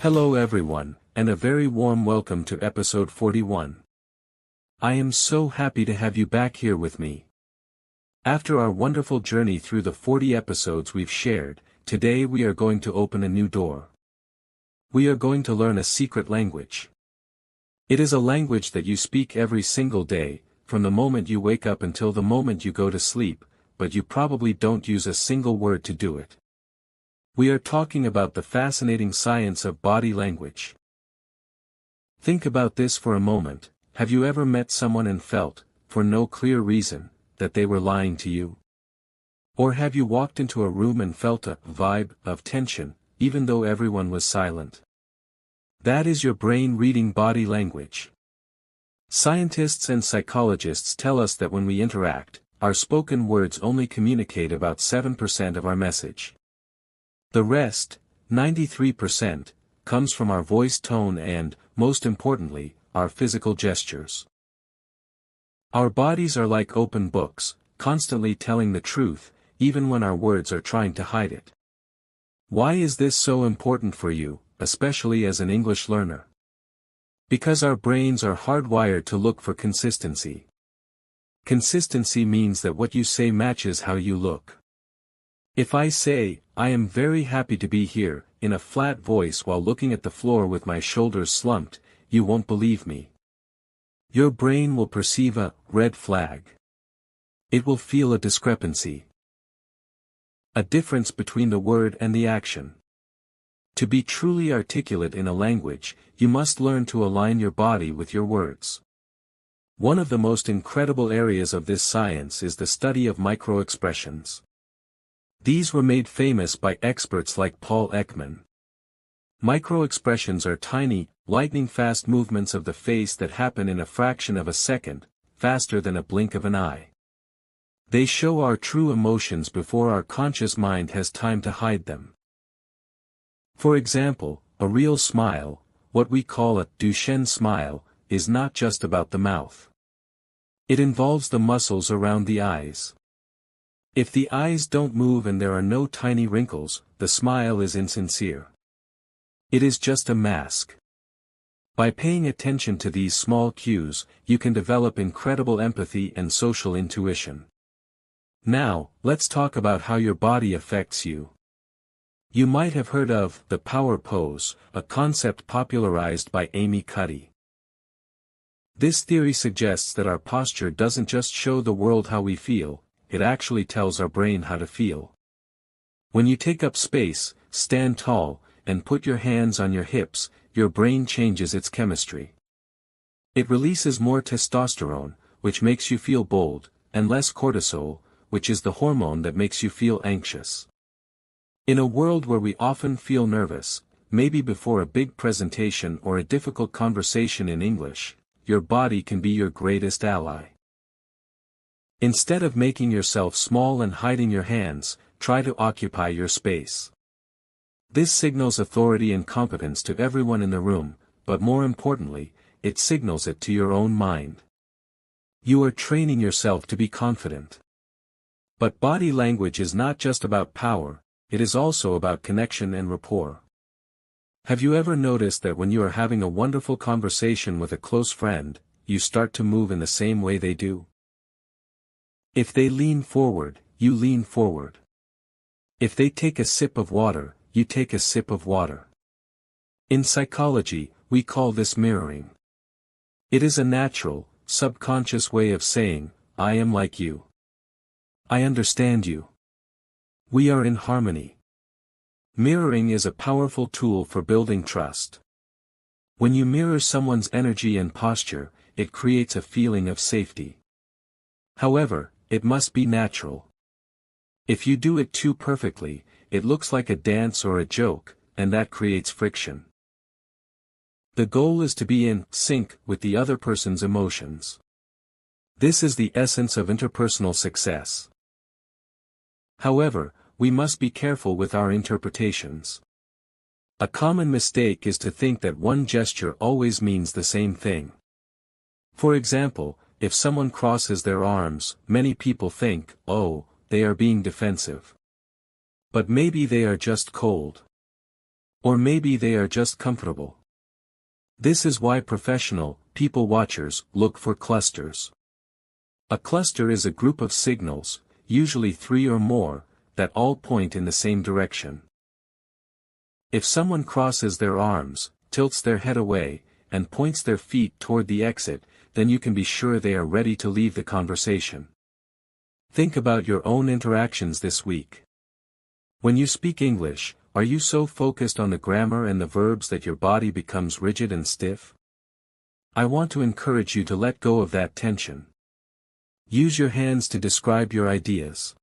Hello everyone, and a very warm welcome to episode 41. I am so happy to have you back here with me. After our wonderful journey through the 40 episodes we've shared, today we are going to open a new door. We are going to learn a secret language. It is a language that you speak every single day, from the moment you wake up until the moment you go to sleep, but you probably don't use a single word to do it. We are talking about the fascinating science of body language. Think about this for a moment. Have you ever met someone and felt, for no clear reason, that they were lying to you? Or have you walked into a room and felt a vibe of tension, even though everyone was silent? That is your brain reading body language. Scientists and psychologists tell us that when we interact, our spoken words only communicate about 7% of our message. The rest, 93%, comes from our voice tone and, most importantly, our physical gestures. Our bodies are like open books, constantly telling the truth, even when our words are trying to hide it. Why is this so important for you, especially as an English learner? Because our brains are hardwired to look for consistency. Consistency means that what you say matches how you look. If I say, "I am very happy to be here," in a flat voice while looking at the floor with my shoulders slumped, you won't believe me. Your brain will perceive a red flag. It will feel a discrepancy. A difference between the word and the action. To be truly articulate in a language, you must learn to align your body with your words. One of the most incredible areas of this science is the study of micro-expressions. These were made famous by experts like Paul Ekman. Micro-expressions are tiny, lightning-fast movements of the face that happen in a fraction of a second, faster than a blink of an eye. They show our true emotions before our conscious mind has time to hide them. For example, a real smile, what we call a Duchenne smile, is not just about the mouth. It involves the muscles around the eyes. If the eyes don't move and there are no tiny wrinkles, the smile is insincere. It is just a mask. By paying attention to these small cues, you can develop incredible empathy and social intuition. Now, let's talk about how your body affects you. You might have heard of the power pose, a concept popularized by Amy Cuddy. This theory suggests that our posture doesn't just show the world how we feel, it actually tells our brain how to feel. When you take up space, stand tall, and put your hands on your hips, your brain changes its chemistry. It releases more testosterone, which makes you feel bold, and less cortisol, which is the hormone that makes you feel anxious. In a world where we often feel nervous, maybe before a big presentation or a difficult conversation in English, your body can be your greatest ally. Instead of making yourself small and hiding your hands, try to occupy your space. This signals authority and competence to everyone in the room, but more importantly, it signals it to your own mind. You are training yourself to be confident. But body language is not just about power, it is also about connection and rapport. Have you ever noticed that when you are having a wonderful conversation with a close friend, you start to move in the same way they do? If they lean forward, you lean forward. If they take a sip of water, you take a sip of water. In psychology, we call this mirroring. It is a natural, subconscious way of saying, "I am like you. I understand you. We are in harmony." Mirroring is a powerful tool for building trust. When you mirror someone's energy and posture, it creates a feeling of safety. However, it must be natural. If you do it too perfectly, it looks like a dance or a joke, and that creates friction. The goal is to be in sync with the other person's emotions. This is the essence of interpersonal success. However, we must be careful with our interpretations. A common mistake is to think that one gesture always means the same thing. For example, if someone crosses their arms, many people think, "Oh, they are being defensive." But maybe they are just cold. Or maybe they are just comfortable. This is why professional, people watchers, look for clusters. A cluster is a group of signals, usually 3 or more, that all point in the same direction. If someone crosses their arms, tilts their head away, and points their feet toward the exit, then you can be sure they are ready to leave the conversation. Think about your own interactions this week. When you speak English, are you so focused on the grammar and the verbs that your body becomes rigid and stiff? I want to encourage you to let go of that tension. Use your hands to describe your ideas.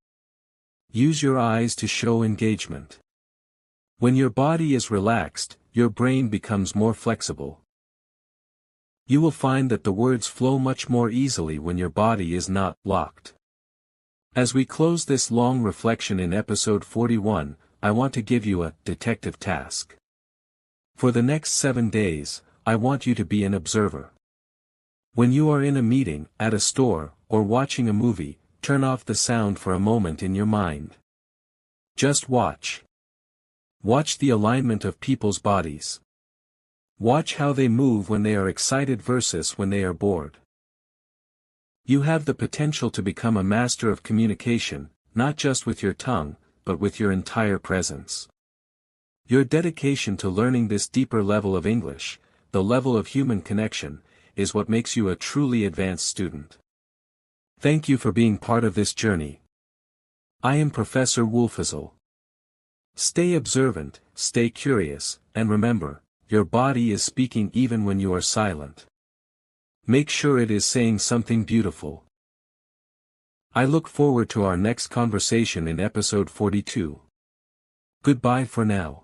Use your eyes to show engagement. When your body is relaxed, your brain becomes more flexible. You will find that the words flow much more easily when your body is not locked. As we close this long reflection in episode 41, I want to give you a detective task. For the next 7 days, I want you to be an observer. When you are in a meeting, at a store, or watching a movie, turn off the sound for a moment in your mind. Just watch. Watch the alignment of people's bodies. Watch how they move when they are excited versus when they are bored. You have the potential to become a master of communication, not just with your tongue, but with your entire presence. Your dedication to learning this deeper level of English, the level of human connection, is what makes you a truly advanced student. Thank you for being part of this journey. I am Professor Wolfizzle. Stay observant, stay curious, and remember, your body is speaking even when you are silent. Make sure it is saying something beautiful. I look forward to our next conversation in episode 42. Goodbye for now.